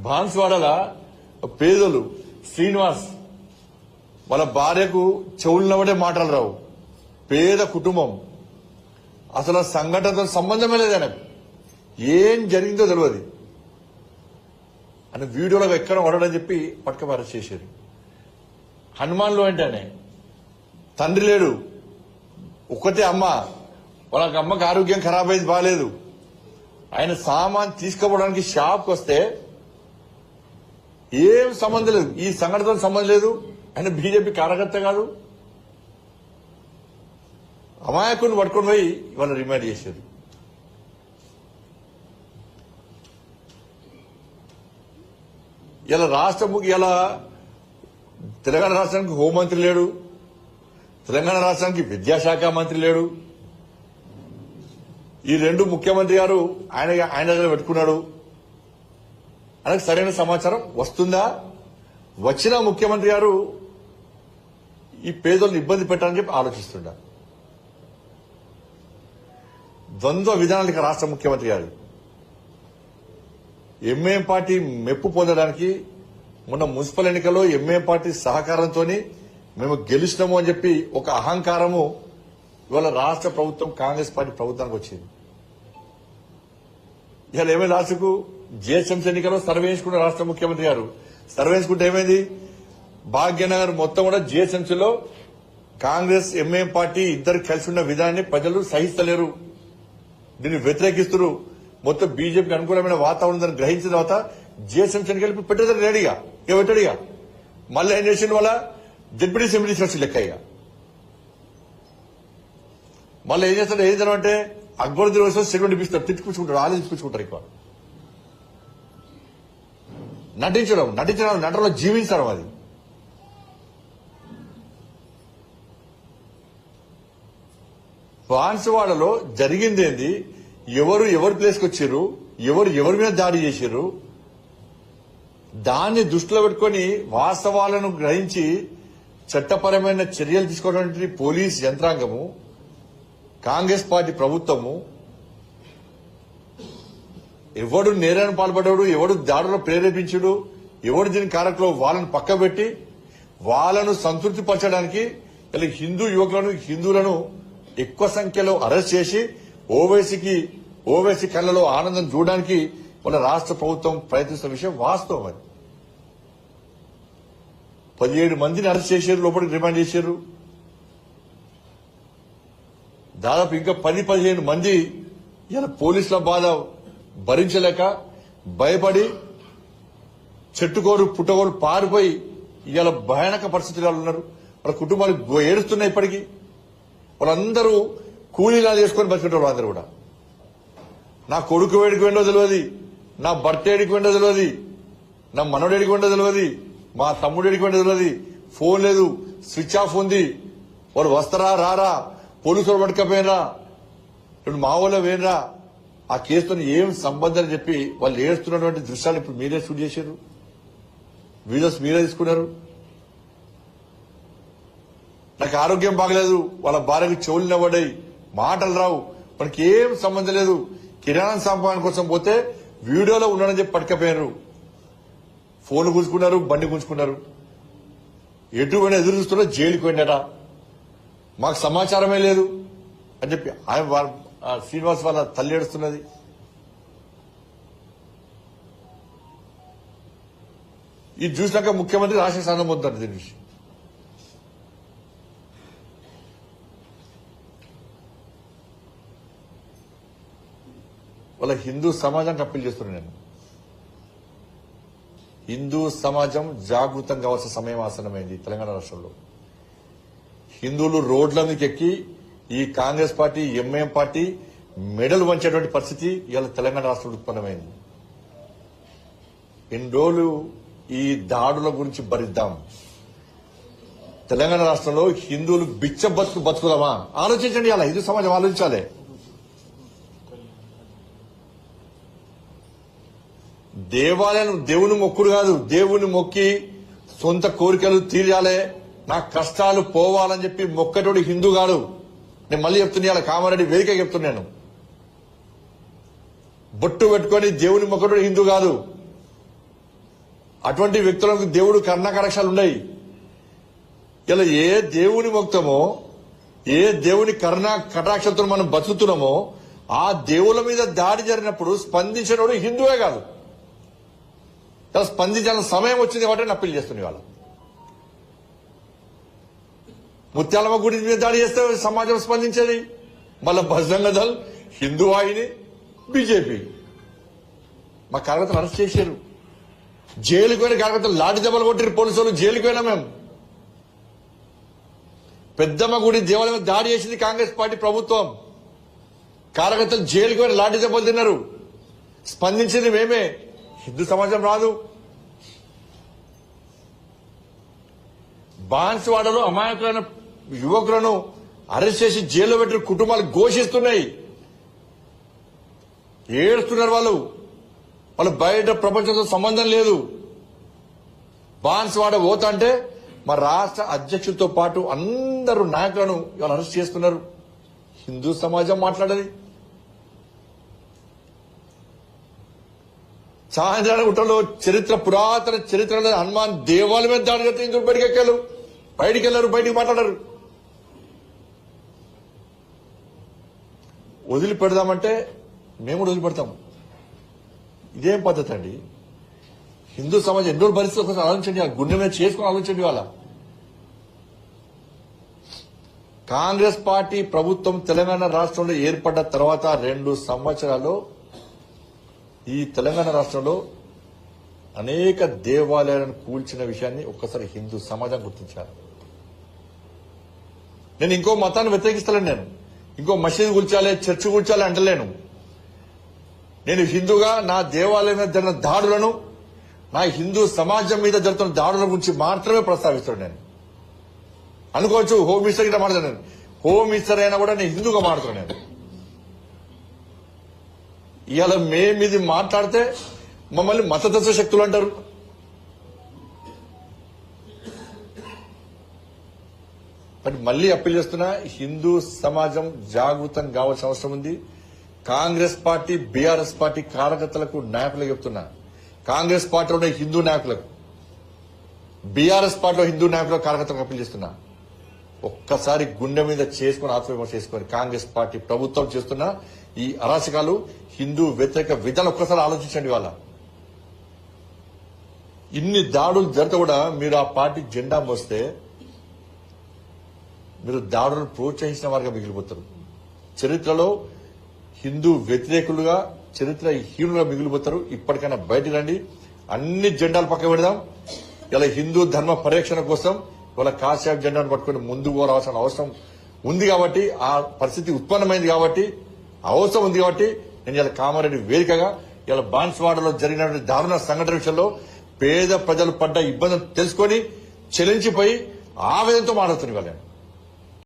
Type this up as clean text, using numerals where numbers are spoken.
బాన్స్వాడల పేదలు శ్రీనివాస్ వాళ్ళ భార్యకు చెవులున్నబడే మాటలు రావు. పేద కుటుంబం, అసలు సంఘటనతో సంబంధమే లేదు ఆయనకు. ఏం జరిగిందో తెలియదు అని వీడియోలో ఎక్కడ వడడని చెప్పి పట్టుకు అరెస్ట్ చేశారు. హనుమాన్లో ఏంటనే తండ్రి లేడు, ఒక్కతే అమ్మ. వాళ్ళకి అమ్మకి ఆరోగ్యం ఖరాబ్ అయింది, బాగాలేదు. ఆయన సామాన్ తీసుకుపోవడానికి షాప్కి వస్తే ఏం సంబంధం లేదు, ఈ సంఘటనతో సంబంధం లేదు. ఆయన బీజేపీ కార్యకర్త కాదు. అమాయకుని పట్టుకొని పోయి ఇవాళ రిమాండ్ చేశారు. ఇలా ఇలా తెలంగాణ రాష్ట్రానికి హోంమంత్రి లేడు, తెలంగాణ రాష్ట్రానికి విద్యాశాఖ మంత్రి లేడు. ఈ రెండు ముఖ్యమంత్రి గారు ఆయన దగ్గర పెట్టుకున్నాడు. ఆయనకు సరైన సమాచారం వస్తుందా? వచ్చిన ముఖ్యమంత్రి గారు ఈ పేదలను ఇబ్బంది పెట్టాలని చెప్పి ఆలోచిస్తుండ. ద్వంద్వ విధానానికి రాష్ట్ర ముఖ్యమంత్రి గారు ఎంఏఎం పార్టీ మెప్పు పొందడానికి మొన్న మున్సిపల్ ఎన్నికల్లో ఎంఏఎం పార్టీ సహకారంతో మేము గెలిచినాము అని చెప్పి ఒక అహంకారము ఇవాళ రాష్ట్ర ప్రభుత్వం కాంగ్రెస్ పార్టీ ప్రభుత్వానికి వచ్చింది. ఇవాళ ఏమైంది? లాస్ట్కు జిహెచ్ఎంసీ ఎన్నికల్లో సర్వే వేసుకున్న రాష్ట్ర ముఖ్యమంత్రి గారు సర్వే వేసుకుంటే ఏమైంది? భాగ్యనగర్ మొత్తం కూడా జిహెచ్ఎంసీలో కాంగ్రెస్ ఎంఏఎం పార్టీ ఇద్దరు కలిసి ఉన్న విధానాన్ని ప్రజలు సహిస్తలేరు, దీన్ని వ్యతిరేకిస్తున్నారు. మొత్తం బీజేపీకి అనుకూలమైన వాతావరణం గ్రహించిన తర్వాత జిహెచ్ఎంసీని కలిపి పెట్టేదాన్ని రెడీగా ఇక పెట్టడిగా. మళ్ళీ ఏం చేసిన వల్ల డిప్యూటీ అసెంబ్లీ సర్సీ లెక్క ఇక మళ్ళీ ఏం చేస్తాడు? ఏం చేద్దామంటే అక్బరుద్దీన్ వస్తే సెకండ్ ఇప్పిస్తారు, తిట్టుకుంటారు, ఆలోచించుకుంటారు. ఎక్కువ నటించడం నటనలో జీవించడం. అది బాన్సువాడలో జరిగిందేంది? ఎవరు ప్లేస్కి వచ్చారు, ఎవరి మీద దాడి చేశారు, దాన్ని దృష్టిలో పెట్టుకుని వాస్తవాలను గ్రహించి చట్టపరమైన చర్యలు తీసుకోవడానికి పోలీస్ యంత్రాంగము, కాంగ్రెస్ పార్టీ ప్రభుత్వము, ఎవడు నేరాన్ని పాల్పడ్డాడు, ఎవడు దాడులో ప్రేరేపించుడు, ఎవడు దీని కారకులో వాళ్ళను పక్కబెట్టి వాళ్ళను సంతృప్తి పరచడానికి ఇలా హిందువులను ఎక్కువ సంఖ్యలో అరెస్ట్ చేసి ఓవైసీ కళ్ళలో ఆనందం చూడడానికి మన రాష్ట్ర ప్రభుత్వం ప్రయత్నిస్తున్న విషయం వాస్తవం. అది 17 మందిని అరెస్ట్ చేశారు, లోపలికి రిమాండ్ చేశారు. దాదాపు ఇంకా 10-15 మంది ఇలా పోలీసుల బాధ భరించలేక భయపడి చెట్టుకోరు పుట్టగోరు పారిపోయి ఇవాళ భయానక పరిస్థితుల్లో ఉన్నారు. వాళ్ళ కుటుంబాలు ఏడుస్తున్నాయి. ఇప్పటికీ వాళ్ళందరూ కూలీలాలు చేసుకొని బతికేటోళ్ళు. అందరూ కూడా నా కొడుకు వేడికి వెండో తెలియదు, నా భర్త ఏడికి వెండో తెలియదు, నా మనోడేడికి వెండో తెలియదు, మా తమ్ముడేడికి వెండో తెలియదు. ఫోన్ లేదు, స్విచ్ ఆఫ్ ఉంది. వాళ్ళు వస్తారా రారా, పోలీసులు పట్టుకపోయినరా, ఇప్పుడు మా వాళ్ళ వేనరా, ఆ కేసుతో ఏం సంబంధం చెప్పి వాళ్ళు ఏడుస్తున్నటువంటి దృశ్యాలు ఇప్పుడు మీరే షూట్ చేశారు, వీడియోస్ మీరే తీసుకున్నారు. నాకు ఆరోగ్యం బాగలేదు, వాళ్ళ భార్యకు చెవులు నిలబడ్డాయి, మాటలు రావు, మనకి ఏం సంబంధం లేదు. కిరాణా సంపాదన కోసం పోతే వీడియోలో ఉన్నాడని చెప్పి పట్టుకపోయారు. ఫోన్ గుంజుకున్నారు, బండి గుంజుకున్నారు. ఎటువంటి ఎదురు చూస్తున్నా జైలుకి వెళ్ళాట. మాకు సమాచారమే లేదు అని చెప్పి ఆయన శ్రీనివాస్ వాళ్ళ తల్లి ఏడుస్తున్నది. ఇది చూసినాక ముఖ్యమంత్రి రాష్ట్ర స్థానం పొందుతారు. దీని విషయం వాళ్ళ హిందూ సమాజానికి అప్పీల్ చేస్తున్నాను నేను. హిందూ సమాజం జాగృతం కావాల్సిన సమయం ఆసనమైంది. తెలంగాణ రాష్ట్రంలో హిందువులు రోడ్ల మీదకి ఎక్కి ఈ కాంగ్రెస్ పార్టీ ఎంఐఎం పార్టీ మెడలు వంచేటువంటి పరిస్థితి ఇవాళ తెలంగాణ రాష్ట్రంలో ఉత్పన్నమైంది. ఎన్ని రోజులు ఈ దాడుల గురించి భరిద్దాం? తెలంగాణ రాష్ట్రంలో హిందువులు బిచ్చ బతుకుదామా? ఆలోచించండి. అలా హిందూ సమాజం ఆలోచించాలి. దేవాలయం దేవుని మొక్కుడు కాదు, దేవుని మొక్కి సొంత కోరికలు తీరాలే, నా కష్టాలు పోవాలని చెప్పి మొక్కటోడు హిందూ కాదు. నేను మళ్ళీ చెప్తున్నా, కామారెడ్డి వేదిక చెప్తున్నాను. బొట్టు పెట్టుకొని దేవుని మొక్కటోడు హిందూ కాదు. అటువంటి వ్యక్తులకు దేవుడు కరుణాకటాక్షాలు ఉన్నాయి. ఇలా ఏ దేవుని మొక్తమో, ఏ దేవుని కరుణా కటాక్షంతో మనం బతుకుతున్నామో ఆ దేవుల మీద దాడి జరిగినప్పుడు స్పందించినప్పుడు హిందువే కాదు, ఇలా స్పందించాల్సిన సమయం వచ్చింది కాబట్టి నేను అప్పీల్ చేస్తుంది. వాళ్ళు ముత్యాలమ్మ గుడి మీద దాడి చేస్తే సమాజం స్పందించేది, మళ్ళా బజరంగ దళ్, హిందూ వాహిని, బీజేపీ. మా కార్యకర్తలు అరెస్ట్ చేశారు, జైలుకు పోయిన కార్యకర్తలు లాఠీ దెబ్బలు కొట్టారు పోలీసులు, జైలుకు పోయినా మేము. పెద్దమ్మ గుడి దేవాలయం మీద దాడి చేసింది కాంగ్రెస్ పార్టీ ప్రభుత్వం, కార్యకర్తలు జైలుకు పోయిన లాఠీ దెబ్బలు తిన్నారు, స్పందించింది మేమే. హిందూ సమాజం రాదు. బాన్సువాడలో అమాయకులైన యువకులను అరెస్ట్ చేసి జైల్లో పెట్టిన కుటుంబాలు ఘోషిస్తున్నాయి, ఏడుస్తున్నారు. వాళ్ళు బయట ప్రపంచంతో సంబంధం లేదు. బాన్సువాడ పోతా అంటే మా రాష్ట్ర అధ్యక్షుడితో పాటు అందరూ నాయకులను ఇవాళ అరెస్ట్ చేస్తున్నారు. హిందూ సమాజం మాట్లాడేది. చాంద్రాయణగుట్టలో చరిత్ర, పురాతన చరిత్రలో హనుమాన్ దేవాలయం మీద దాడి చేస్తే ఇందుకు బయటికి వెళ్ళారు, బయటికి మాట్లాడారు. వదిలిపెడదామంటే మేము కూడా వదిలిపెడతాం. ఇదేం పద్ధతి అండి? హిందూ సమాజం ఎన్నో పరిస్థితులు ఒకసారి ఆలోచించండి, గుండె మీద చేసుకుని ఆలోచించండి. వాళ్ళ కాంగ్రెస్ పార్టీ ప్రభుత్వం తెలంగాణ రాష్ట్రంలో ఏర్పడ్డ తర్వాత 2 సంవత్సరాల్లో ఈ తెలంగాణ రాష్ట్రంలో అనేక దేవాలయాలను కూల్చిన విషయాన్ని ఒక్కసారి హిందూ సమాజం గుర్తించారు. నేను ఇంకో మతాన్ని వ్యతిరేకిస్తలేను, నేను ఇంకో మసీదు కూల్చాలి, చర్చి కూల్చాలి అంటలేను. నేను హిందూగా నా దేవాలయం మీద జరిగిన దాడులను, నా హిందూ సమాజం మీద జరుగుతున్న దాడుల గురించి మాత్రమే ప్రస్తావిస్తాను. నేను అనుకోవచ్చు హోమ్ మినిస్టర్ గిట్లా మాట్లాడాను, హోమ్ మినిస్టర్ అయినా కూడా నేను హిందూగా మాట్లాడుతున్నాను. ఇవాళ మేమిది మాట్లాడితే మమ్మల్ని మతతత్వ శక్తులు అంటారు. బట్ మళ్లీ అప్పీల్ చేస్తున్నా, హిందూ సమాజం జాగృతం కావాల్సిన అవసరం ఉంది. కాంగ్రెస్ పార్టీ, బీఆర్ఎస్ పార్టీ కార్యకర్తలకు, నాయకులకు చెప్తున్నా, కాంగ్రెస్ పార్టీలో హిందూ నాయకులకు, బీఆర్ఎస్ పార్టీలో హిందూ నాయకులకు, కార్యకర్తలకు అప్పీల్ చేస్తున్నా, ఒక్కసారి గుండె మీద చేసుకుని ఆత్మవిమర్శ చేసుకుని కాంగ్రెస్ పార్టీ ప్రభుత్వం చేస్తున్న ఈ అరాచకాలు, హిందూ వ్యతిరేక విధానం ఒక్కసారి ఆలోచించండి. వాళ్ళ ఇన్ని దాడులు జరిగితే కూడా మీరు ఆ పార్టీ జెండా మోస్తే మీరు దాడులను ప్రోత్సహించిన వారిగా మిగిలిపోతారు. చరిత్రలో హిందూ వ్యతిరేకులుగా, చరిత్ర హీనులుగా మిగిలిపోతారు. ఇప్పటికైనా బయటకు రండి, అన్ని జెండాలు పక్క పెడదాం. ఇలా హిందూ ధర్మ పరిరక్షణ కోసం ఇవాళ కాశ్యాప్ జెండాను పట్టుకుని ముందుకు రావాల్సిన అవసరం ఉంది. కాబట్టి ఆ పరిస్థితి ఉత్పన్నమైంది, కాబట్టి అవసరం ఉంది. కాబట్టి నేను ఇలా కామారెడ్డి వేదికగా ఇలా బాన్సువాడలో జరిగినటువంటి దారుణ సంఘటన విషయంలో పేద ప్రజలు పడ్డ ఇబ్బందులు తెలుసుకొని చెలించిపోయి ఆవేదనతో మాట్లాడుతున్నారు.